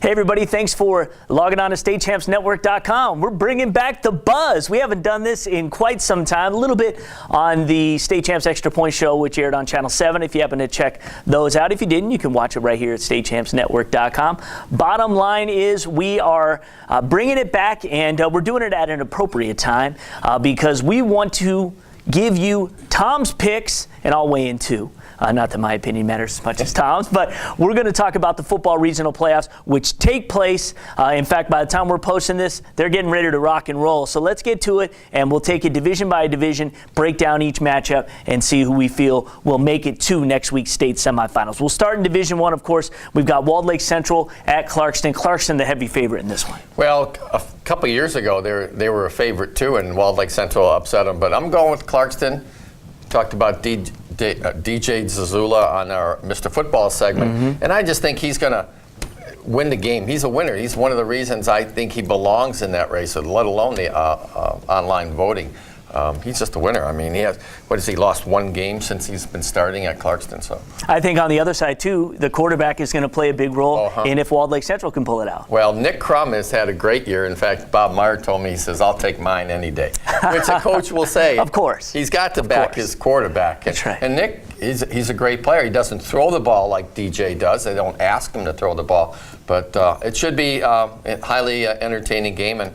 Hey everybody, thanks for logging on to StateChampsNetwork.com. We're bringing back the buzz. We haven't done this in quite some time. A little bit on the State Champs Extra Point Show, which aired on Channel 7. If you happen to check those out. If you didn't, you can watch it right here at StateChampsNetwork.com. Bottom line is we are bringing it back, and we're doing it at an appropriate time because we want to give you Tom's picks, and I'll weigh in too. Not that my opinion matters as much as Tom's, but we're going to talk about the football regional playoffs, which take place. In fact, by the time we're posting this, they're getting ready to rock and roll. So let's get to it, and we'll take it division by division, break down each matchup, and see who we feel will make it to next week's state semifinals. We'll start in Division 1, of course. We've got Walled Lake Central at Clarkston. Clarkston, the heavy favorite in this one. Well, a couple of years ago, they were a favorite too, and Walled Lake Central upset them. But I'm going with Clarkston. Talked about DJ Zazula on our Mr. Football segment, and I just think he's going to win the game. He's a winner. He's one of the reasons I think he belongs in that race, let alone the online voting. He's just a winner. I mean, he lost one game since he's been starting at Clarkston. So I think on the other side, too, the quarterback is going to play a big role in if Walled Lake Central can pull it out. Well, Nick Crum has had a great year. In fact, Bob Meyer told me, he says, I'll take mine any day, which a coach will say. Of course. He's got to back his quarterback. That's right. And Nick, he's a great player. He doesn't throw the ball like DJ does. They don't ask him to throw the ball. But it should be a highly entertaining game. And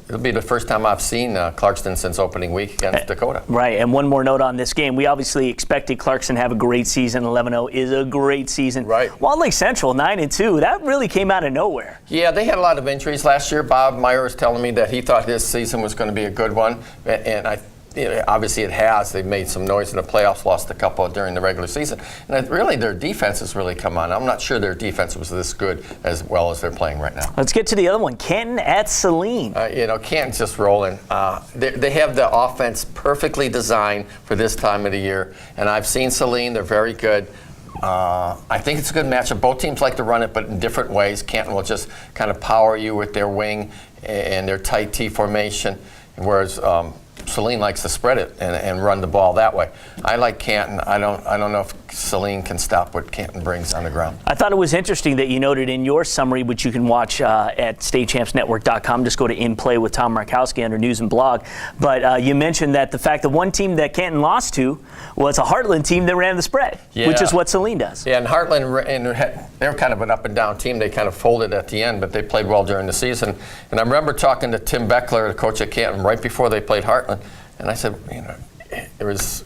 it'll be the first time I've seen Clarkston since opening week against Dakota. Right, and one more note on this game. We obviously expected Clarkston to have a great season. 11-0 is a great season. Right. Walled Lake Central, 9-2. That really came out of nowhere. Yeah, they had a lot of injuries last year. Bob Meyer was telling me that he thought this season was going to be a good one. And obviously it has. They've made some noise in the playoffs, lost a couple during the regular season. And really their defense has really come on. I'm not sure their defense was this good as well as they're playing right now. Let's get to the other one. Canton at Saline. Canton's just rolling. They have the offense perfectly designed for this time of the year. And I've seen Saline. They're very good. I think it's a good matchup. Both teams like to run it, but in different ways. Canton will just kind of power you with their wing and their tight T formation, whereas Saline likes to spread it and run the ball that way. I like Canton. I don't know if Saline can stop what Canton brings on the ground. I thought it was interesting that you noted in your summary, which you can watch at StateChampsNetwork.com. Just go to In Play with Tom Markowski under News and Blog. But you mentioned that the fact that one team that Canton lost to was a Heartland team that ran the spread, which is what Saline does. Yeah, and Heartland, they're kind of an up-and-down team. They kind of folded at the end, but they played well during the season. And I remember talking to Tim Beckler, the coach at Canton, right before they played Heartland. And I said, I think it was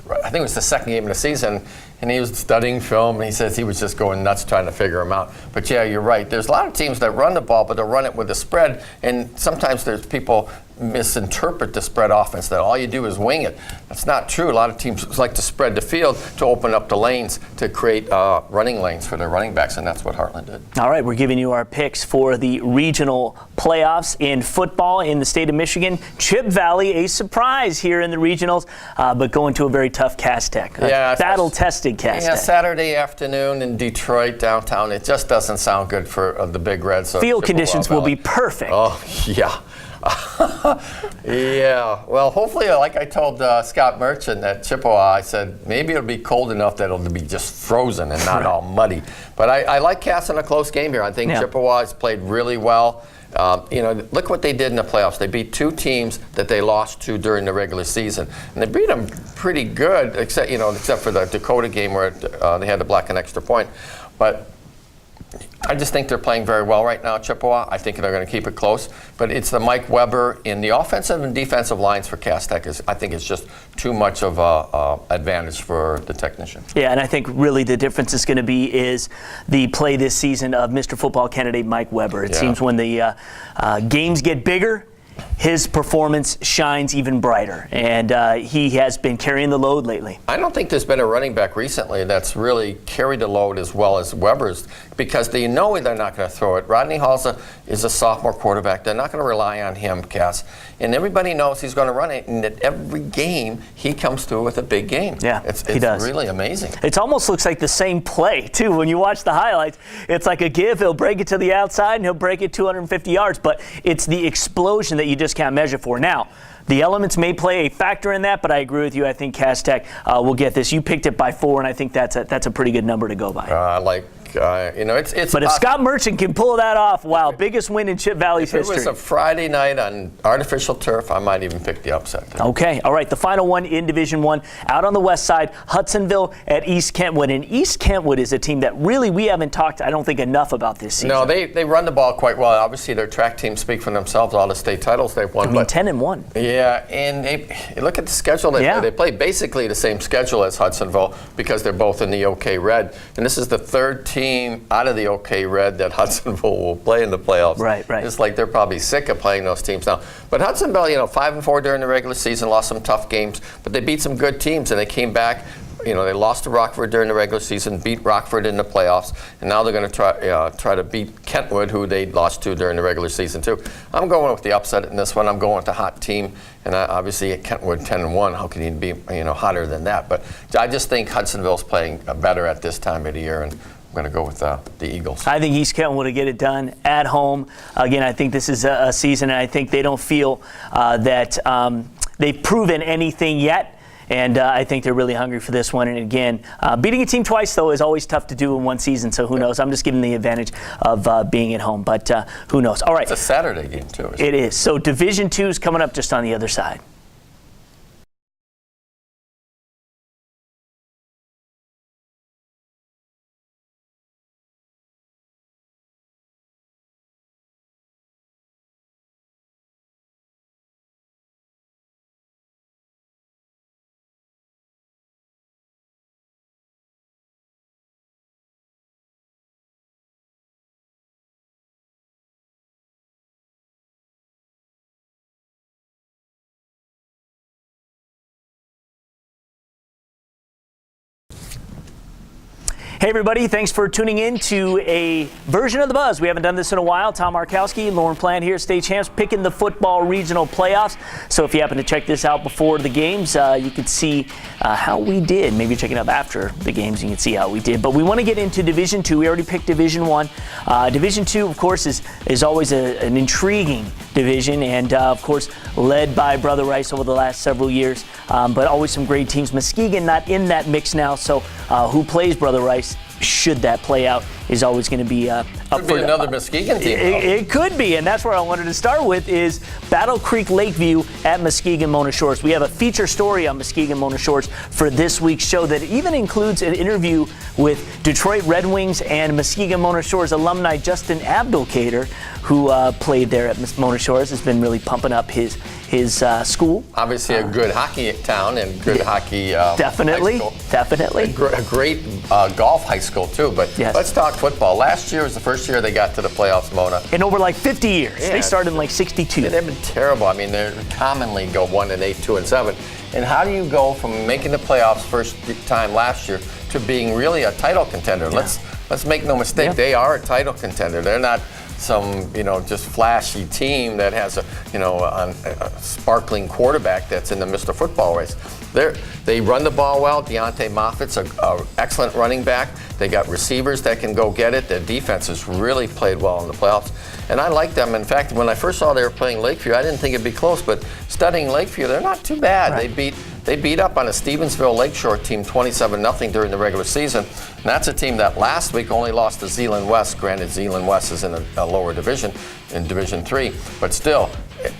the second game of the season, and he was studying film, and he says he was just going nuts trying to figure them out. But yeah, you're right. There's a lot of teams that run the ball, but they'll run it with the spread, and sometimes there's people misinterpret the spread offense, that all you do is wing it. That's not true. A lot of teams like to spread the field to open up the lanes, to create running lanes for their running backs, and that's what Heartland did. All right, we're giving you our picks for the regional playoffs in football in the state of Michigan. Chip Valley, a surprise here in the regionals, but going to a very tough Cass Tech. Battle-tested Cass Tech. Yeah, Saturday afternoon in Detroit, downtown. It just doesn't sound good for the Big Reds. So field conditions will be perfect. Oh, yeah. Yeah, well, hopefully, like I told Scott Merchant at Chippewa, I said maybe it'll be cold enough that it'll be just frozen and not all muddy. But I like Cass in a close game here. I think Chippewa has played really well. Look what they did in the playoffs. They beat two teams that they lost to during the regular season, and they beat them pretty good, except for the Dakota game where they had to block an extra point. But I just think they're playing very well right now, Chippewa. I think they're going to keep it close. But it's the Mike Weber in the offensive and defensive lines for Cass Tech. I think it's just too much of an advantage for the technician. Yeah, and I think really the difference is going to be is the play this season of Mr. Football candidate Mike Weber. It seems when the games get bigger, his performance shines even brighter, and he has been carrying the load lately. I don't think there's been a running back recently that's really carried the load as well as Weber's, because they know they're not going to throw it. Rodney Hall's is a sophomore quarterback. They're not going to rely on him, Cass. And everybody knows he's going to run it, and at every game, he comes through with a big game. Yeah, he does. It's really amazing. It almost looks like the same play, too. When you watch the highlights, it's like a give. He'll break it to the outside, and he'll break it 250 yards. But it's the explosion that you just can't measure for. Now, the elements may play a factor in that, but I agree with you. I think Cass Tech will get this. You picked it by 4, and I think that's a pretty good number to go by. I like it's. But if Scott Merchant can pull that off, wow, biggest win in Chip Valley's history. If it was a Friday night on artificial turf, I might even pick the upset there. Okay, all right, the final one in Division I, out on the west side, Hudsonville at East Kentwood. And East Kentwood is a team that really we haven't talked, I don't think, enough about this season. No, they run the ball quite well. Obviously, their track teams speak for themselves, all the state titles they've won. 10-1. Yeah, and they look at the schedule. They play basically the same schedule as Hudsonville because they're both in the OK Red. And this is the third team out of the OK Red that Hudsonville will play in the playoffs. Right. It's like they're probably sick of playing those teams now. But Hudsonville, 5-4 during the regular season, lost some tough games, but they beat some good teams, and they came back. They lost to Rockford during the regular season, beat Rockford in the playoffs, and now they're going to try to beat Kentwood, who they lost to during the regular season too. I'm going with the upset in this one. I'm going with the hot team, and obviously at Kentwood 10-1. How can you be hotter than that? But I just think Hudsonville's playing better at this time of the year, and I'm going to go with the Eagles. I think East Kentwood will get it done at home. Again, I think this is a season, and I think they don't feel that they've proven anything yet. And I think they're really hungry for this one. And again, beating a team twice, though, is always tough to do in one season. So who knows? I'm just giving the advantage of being at home. But who knows? All right. It's a Saturday game, too. It is. So Division II is coming up just on the other side. Hey everybody, thanks for tuning in to a version of The Buzz. We haven't done this in a while. Tom Markowski, Lauren Plant here, state champs, picking the football regional playoffs. So if you happen to check this out before the games, you can see how we did. Maybe check it out after the games, you can see how we did. But we want to get into Division II. We already picked Division I. Division II, of course, is always an intriguing division, and of course, led by Brother Rice over the last several years. But always some great teams. Muskegon not in that mix now, so who plays Brother Rice? Should that play out is always going to be up could be another Muskegon team. It could be, and that's where I wanted to start with is Battle Creek Lakeview at Muskegon Mona Shores. We have a feature story on Muskegon Mona Shores for this week's show that even includes an interview with Detroit Red Wings and Muskegon Mona Shores alumni Justin Abdelkader, who played there at Mona Shores, has been really pumping up his school. Obviously a good hockey town and good hockey definitely, high school. Definitely. A great golf high school too, but let's talk football. Last year was the first year they got to the playoffs, Mona. In over like 50 years. They started in like 62. They've been terrible. I mean, they commonly go 1-8, 2-7. And how do you go from making the playoffs first time last year to being really a title contender? Yeah. Let's make no mistake, they are a title contender. They're not some just flashy team that has a sparkling quarterback that's in the Mr. Football race. They run the ball well. Deontay Moffitt's an excellent running back. They got receivers that can go get it. Their defense has really played well in the playoffs. And I like them. In fact, when I first saw they were playing Lakeview, I didn't think it'd be close, but studying Lakeview, they're not too bad. Right. They beat up on a Stevensville Lakeshore team 27-0 during the regular season. And that's a team that last week only lost to Zeeland West. Granted, Zeeland West is in a lower division, in Division III, but still,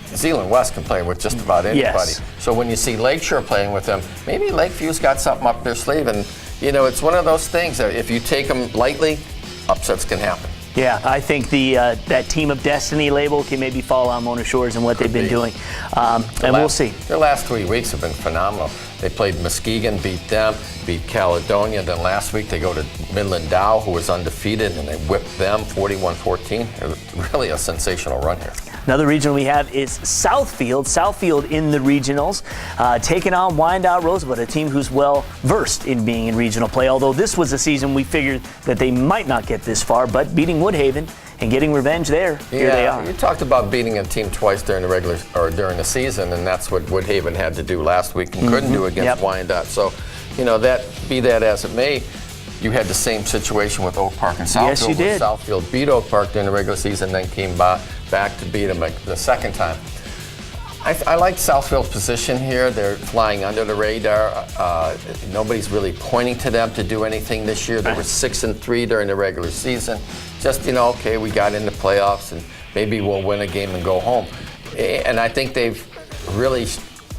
Zeeland West can play with just about anybody. Yes. So when you see Lakeshore playing with them, maybe Lakeview's got something up their sleeve. And, it's one of those things that if you take them lightly, upsets can happen. Yeah, I think that Team of Destiny label can maybe fall on Mona Shores and what they've been doing. We'll see. Their last 3 weeks have been phenomenal. They played Muskegon, beat them, beat Caledonia. Then last week they go to Midland Dow, who was undefeated, and they whipped them 41-14. Really a sensational run here. Another regional we have is Southfield. Southfield in the regionals, taking on Wyandotte Roosevelt, a team who's well versed in being in regional play. Although this was a season we figured that they might not get this far, but beating Woodhaven and getting revenge there, here they are. You talked about beating a team twice during the season, and that's what Woodhaven had to do last week and couldn't do against Wyandotte. So, that as it may, you had the same situation with Oak Park and Southfield. Yes, you did. Southfield beat Oak Park during the regular season, then came back to beat them the second time. I like Southfield's position here. They're flying under the radar. Nobody's really pointing to them to do anything this year. They were 6-3 during the regular season. Just, okay, we got into playoffs and maybe we'll win a game and go home. And I think they've really,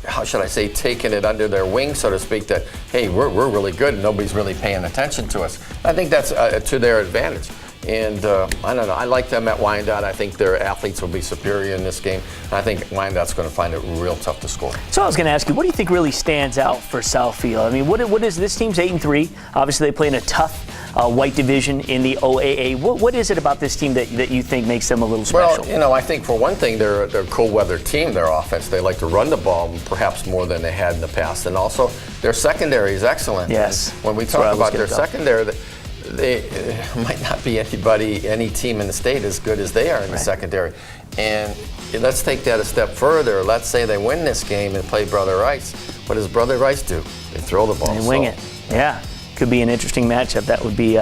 how should I say, taken it under their wing, so to speak, that, hey, we're really good and nobody's really paying attention to us. I think that's to their advantage. And I don't know, I like them at Wyandotte. I think their athletes will be superior in this game. I think Wyandott's going to find it real tough to score. So I was going to ask you, what do you think really stands out for Southfield? I mean, what is this team's 8-3? Obviously, they play in a tough white division in the OAA. What is it about this team that you think makes them a little special? Well, I think for one thing, they're a cold-weather team, their offense. They like to run the ball perhaps more than they had in the past. And also, their secondary is excellent. Yes. And when we talk about their secondary, they might not be any team in the state as good as they are in the secondary. And let's take that a step further. Let's say they win this game and play Brother Rice. What does Brother Rice do? They throw the ball. They wing it. Yeah. Could be an interesting matchup. That would be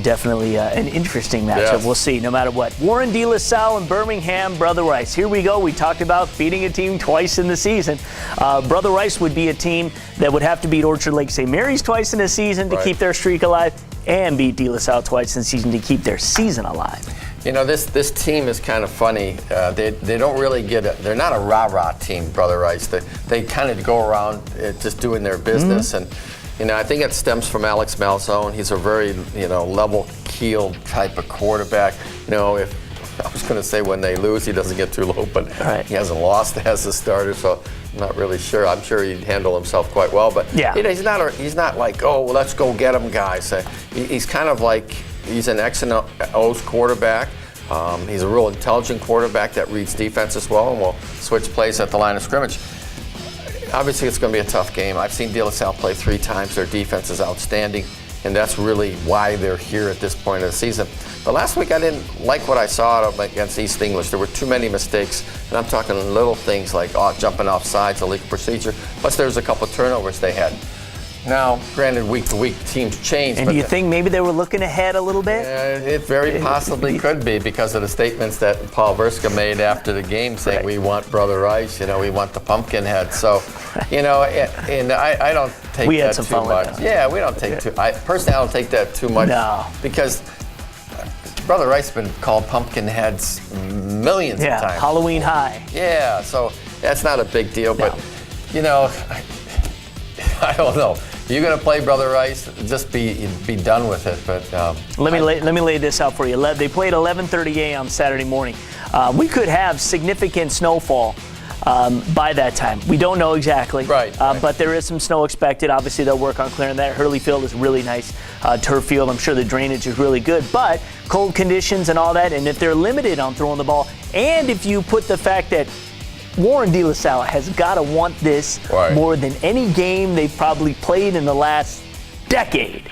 definitely an interesting matchup. Yes. We'll see, no matter what. Warren De La Salle and Birmingham, Brother Rice. Here we go. We talked about beating a team twice in the season. Brother Rice would be a team that would have to beat Orchard Lake St. Mary's twice in the season to keep their streak alive, and beat De La Salle twice in the season to keep their season alive. This team is kind of funny. They don't really they're not a rah-rah team, Brother Rice. They kind of go around just doing their business. And I think it stems from Alex Malzone. He's a very, level-keeled type of quarterback. If I was going to say when they lose, he doesn't get too low, but he hasn't lost as a starter, so I'm not really sure. I'm sure he'd handle himself quite well, but he's not like, oh, well, let's go get him, guys. He's kind of like, he's an X and O's quarterback. He's a real intelligent quarterback that reads defense as well and will switch plays at the line of scrimmage. Obviously, it's going to be a tough game. I've seen De La Salle play 3 times. Their defense is outstanding, and that's really why they're here at this point of the season. But last week, I didn't like what I saw against East English. There were too many mistakes, and I'm talking little things like jumping off sides, illegal procedure. Plus, there was a couple of turnovers they had. Now, granted, week to week, teams change. And do you think maybe they were looking ahead a little bit? It very possibly could be because of the statements that Paul Verska made after the game saying, we want Brother Rice, we want the pumpkin head. So, and I don't take that too much. Yeah, we don't take personally, I don't take that too much. No. Because Brother Rice has been called pumpkin heads millions of times. Halloween high. Yeah, so that's not a big deal. No. But, I don't know. You're going to play Brother Rice, just be done with it. But let me lay this out for you. They played 11:30 a.m. Saturday morning. We could have significant snowfall by that time. We don't know exactly. Right. But there is some snow expected. Obviously, they'll work on clearing that. Hurley Field is a really nice turf field. I'm sure the drainage is really good. But cold conditions and all that, and if they're limited on throwing the ball, and if you put the fact that Warren De La Salle has got to want this more than any game they've probably played in the last decade,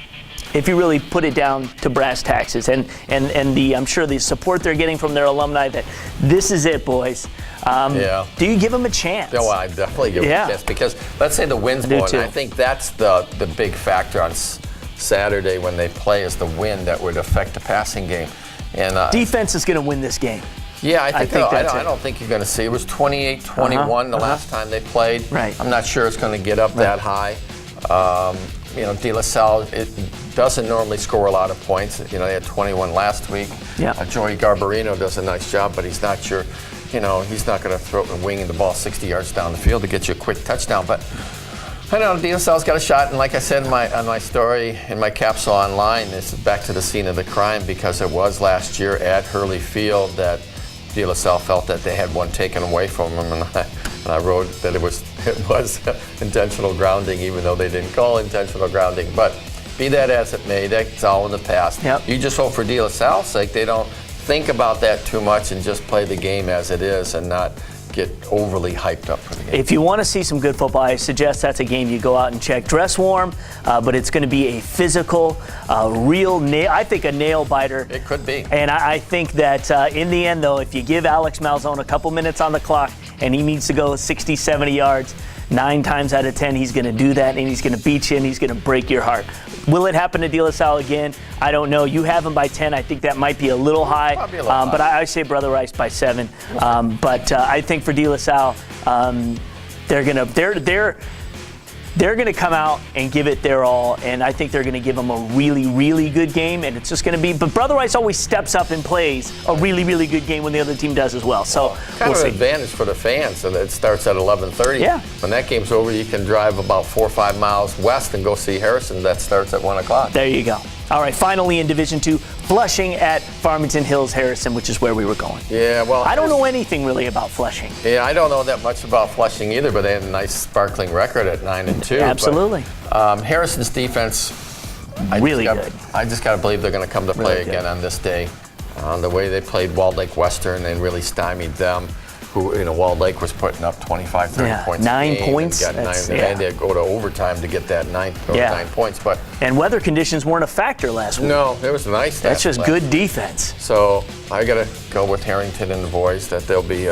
if you really put it down to brass taxes. And I'm sure the support they're getting from their alumni that this is it, boys. Do you give them a chance? No, I definitely give them a chance because let's say the wind's blowing. I think that's the big factor on Saturday when they play is the wind that would affect the passing game. And defense is going to win this game. Yeah, I don't think you're going to see. It was 28-21 the last time they played. Right. I'm not sure it's going to get up that high. De La Salle, it doesn't normally score a lot of points. They had 21 last week. Yeah. Joey Garbarino does a nice job, but he's not he's not going to throw winging the ball 60 yards down the field to get you a quick touchdown. But I know De La Salle's got a shot, and like I said on my story in my capsule online, this is back to the scene of the crime because it was last year at Hurley Field that De La Salle felt that they had one taken away from them, and I wrote that it was intentional grounding, even though they didn't call intentional grounding. But be that as it may, that's all in the past. Yep. You just hope for De La Salle's sake they don't think about that too much and just play the game as it is and not get overly hyped up for the game. If you want to see some good football, I suggest that's a game you go out and check. Dress warm, but it's going to be a physical, real nail. I think a nail biter. It could be. And I think that in the end, though, if you give Alex Malzone a couple minutes on the clock and he needs to go 60, 70 yards, 9 times out of 10, he's going to do that, and he's going to beat you, and he's going to break your heart. Will it happen to De La Salle again? I don't know. You have him by 10. I think that might be a little high. Probably a little high. But I say Brother Rice by 7. But I think for De La Salle, they're going to come out and give it their all, and I think they're going to give them a really, really good game, and it's just going to be. But Brother Rice always steps up and plays a really, really good game when the other team does as well. So kind we'll of see. an advantage for the fans, and it starts at 11:30. Yeah. When that game's over, you can drive about 4 or 5 miles west and go see Harrison. That starts at 1 o'clock. There you go. All right, finally in Division II, Flushing at Farmington Hills Harrison, which is where we were going. Yeah, well, I don't know anything really about Flushing. Yeah, I don't know that much about Flushing either, but they had a nice sparkling record at 9-2. Absolutely. But, Harrison's defense, Really good. I just got to believe they're going to come to play Really good. again on this day. The way they played Walled Lake Western and really stymied them. Who, Walled Lake was putting up 25, 30 points. 9 a game points. And, got That's- nine, and they had to go to overtime to get that 9 points. But And weather conditions weren't a factor last week. no, it was nice. That's just good defense. So I got to go with Harrington and the boys that they'll be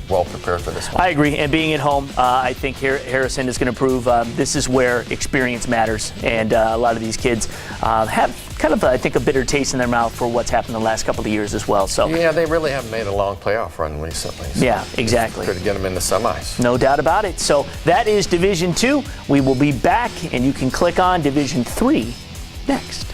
well prepared for this one. I agree. And being at home, I think Harrison is going to prove this is where experience matters. And a lot of these kids have kind of, I think, a bitter taste in their mouth for what's happened the last couple of years as well. So Yeah, they really haven't made a long playoff run recently. So yeah, exactly. could get them in the semis. No doubt about it. So that is Division II. We will be back, and you can click on Division III next.